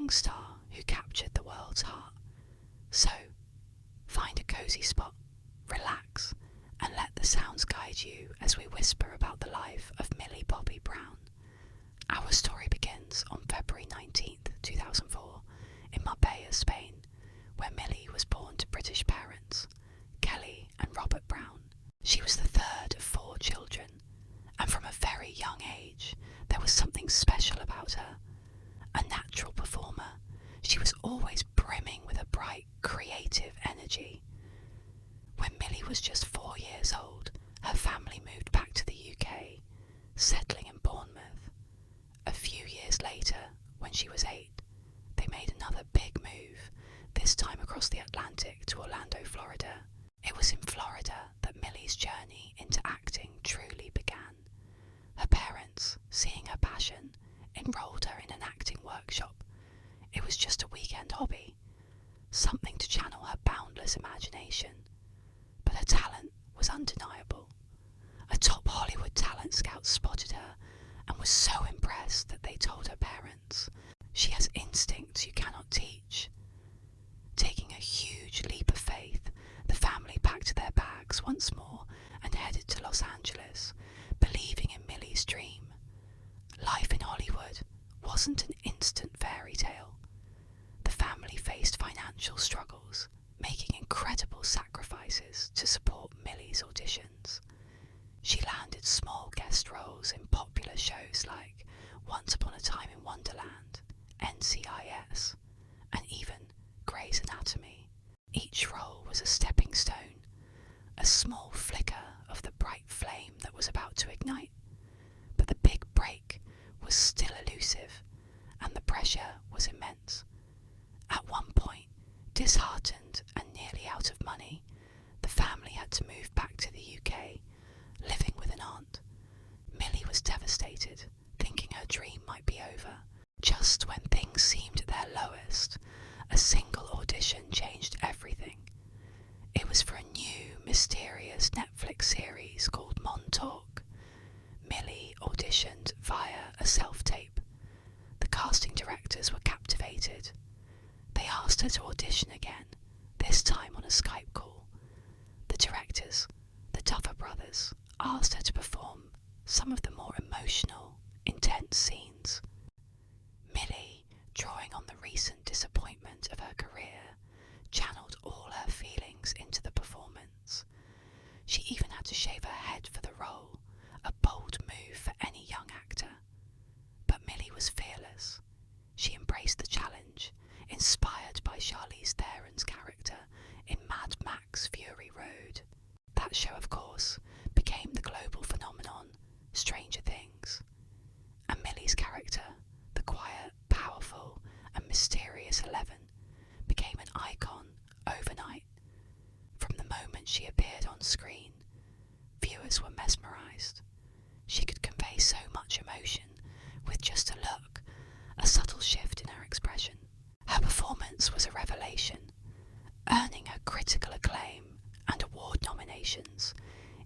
young star who captured the world's heart. So, find a cosy spot, relax, and let the sounds guide you as we whisper about the life of Millie Bobby Brown. Our story begins on February 19th, 2004, in Marbella, Spain, where Millie was born to British parents, Kelly and Robert Brown. She was the third of 4 children, and from a very young age, there was something special about her. A natural performer, she was always brimming with a bright, creative energy. When Millie was just 4 years old, her family moved back to the UK, settling in Bournemouth. A few years later, when she was 8, they made another big move, this time across the Atlantic to Orlando, Florida. It was in Florida that Millie's journey into acting truly began. Her parents, seeing her passion, enrolled her in an acting workshop. It was just a weekend hobby, something to channel her boundless imagination. But her talent was undeniable. A top Hollywood talent scout spotted her and was so impressed that they told her parents, "She has instincts you cannot teach." Taking a huge leap of faith, the family packed their bags once more and headed to Los Angeles, believing in Millie's dream. Life in Hollywood wasn't an instant fairy tale. The family faced financial struggles, making incredible sacrifices to support Millie's auditions. She landed small guest roles in popular shows like Once Upon a Time in Wonderland, NCIS, and even Grey's Anatomy. Each role was a stepping stone, a small flicker of the bright flame that was about to ignite. But the big break was still elusive, and the pressure was immense. At one point, disheartened and nearly out of money, the family had to move back to the UK, living with an aunt. Millie was devastated, thinking her dream might be over. Just when things seemed at their lowest, a single audition changed everything. It was for a new, mysterious Netflix series called Montauk. Millie auditioned via a self-tape. The casting directors were captivated. They asked her to audition again, this time on a Skype call. The directors, the Duffer Brothers, asked her to perform some of the more emotional, intense scenes. Millie, drawing on the recent disappointment of her career, channeled all her feelings into the performance. She even had to shave her head for the role, a bold move for any young actor. But Millie was fearless. She embraced the challenge, inspired by Charlize Theron's character in Mad Max Fury Road. That show, of course, became the global phenomenon Stranger Things. And Millie's character, the quiet, powerful, and mysterious 11, became an icon overnight. From the moment she appeared on screen, viewers were mesmerised. She could convey so much emotion with just a look, a subtle shift in her expression. Her performance was a revelation, earning her critical acclaim and award nominations,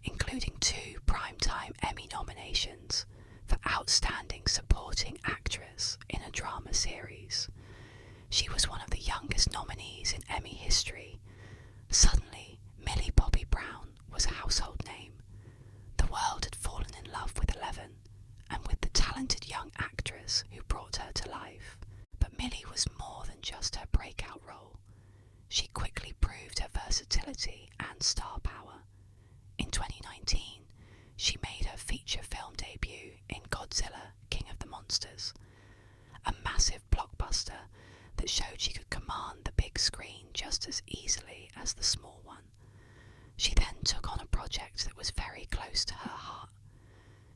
including 2 Primetime Emmy nominations for Outstanding Supporting Actress in a Drama Series. She was one of the youngest nominees in Emmy history. Suddenly, Millie Bobby Brown was a household name. The world had fallen in love with 11, and with the talented young actress who brought her to life. But Millie was more than just her breakout role. She quickly proved her versatility and star power. In 2019, she made her feature film debut in Godzilla, King of the Monsters, a massive blockbuster that showed she could command the big screen just as easily as the small one. She then took on a project that was very close to her heart.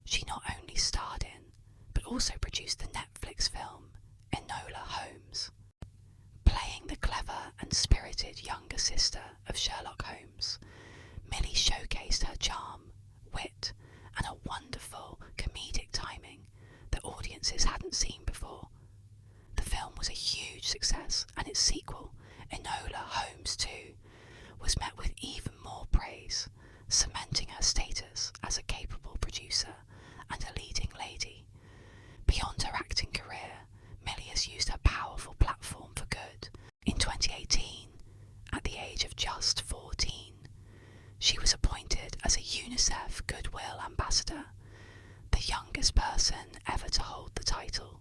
She not only starred in, but also produced the Netflix film Enola Holmes. Playing the clever and spirited younger sister of Sherlock Holmes, Millie showcased her charm, wit, and a wonderful comedic timing that audiences hadn't seen before. The film was a huge success, and its sequel, Enola Holmes 2, was met with even more praise, cementing her status as a capable producer and a leading lady. Beyond her acting career, Millie has used her powerful platform UNICEF Goodwill Ambassador, the youngest person ever to hold the title.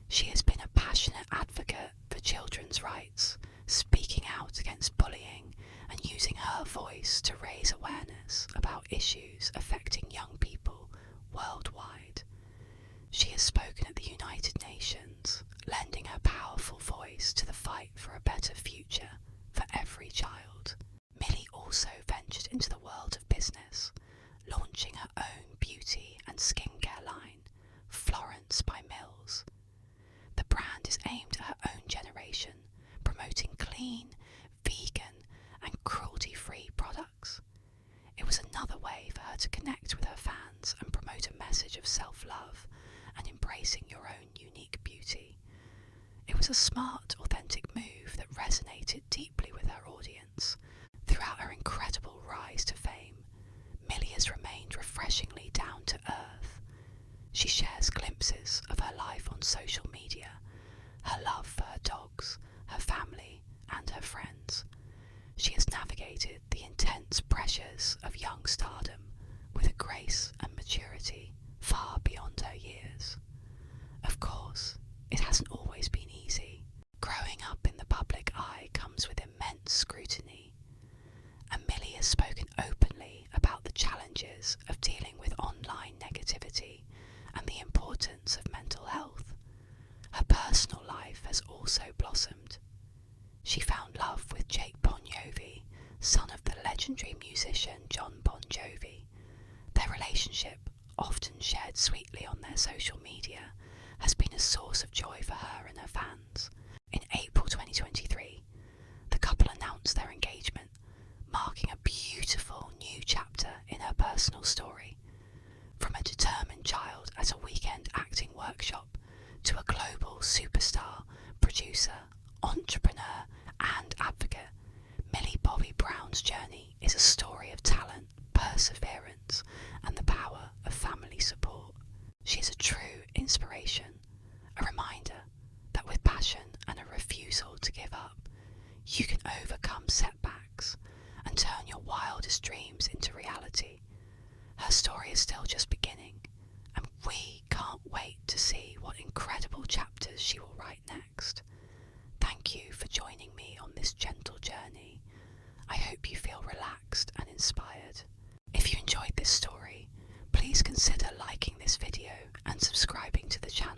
She has been a passionate advocate for children's rights, speaking out against bullying and using her voice to raise awareness about issues affecting young people worldwide. She has spoken at the United Nations, lending her powerful voice to the fight for a better future for every child. Millie also ventured into the world of business, launching her own beauty and skincare line, Florence by Mills. The brand is aimed at her own generation, promoting clean, vegan and cruelty-free products. It was another way for her to connect with her fans and promote a message of self-love and embracing your own unique beauty. It was a smart, authentic move that resonated deeply with her audience. Throughout her incredible rise to fame, Millie has remained refreshingly down to earth. She shares glimpses of her life on social media, her love for her dogs, her family, and her friends. She has navigated the intense pressures of young stardom with a grace and maturity far beyond her years. Of course, it hasn't always been easy. Growing up in the public eye comes with immense scrutiny, and Millie has spoken openly about the challenges of dealing with online negativity and the importance of mental health. Her personal life has also blossomed. She found love with Jake Bon Jovi, son of the legendary musician John Bon Jovi. Their relationship, often shared sweetly on their social media, has been a source of joy for her and her fans. In April 2023, the couple announced their engagement, marking a beautiful new chapter in her personal story. From a determined child at a weekend acting workshop to a global superstar, producer, entrepreneur and advocate, Millie Bobby Brown's journey is a story of talent, perseverance and the power of family support. She is a true inspiration, a reminder that with passion and a refusal to give up, you can overcome setbacks and turn your wildest dreams into reality. Her story is still just beginning, and we can't wait to see what incredible chapters she will write next. Thank you for joining me on this gentle journey. I hope you feel relaxed and inspired. If you enjoyed this story, please consider liking this video and subscribing to the channel.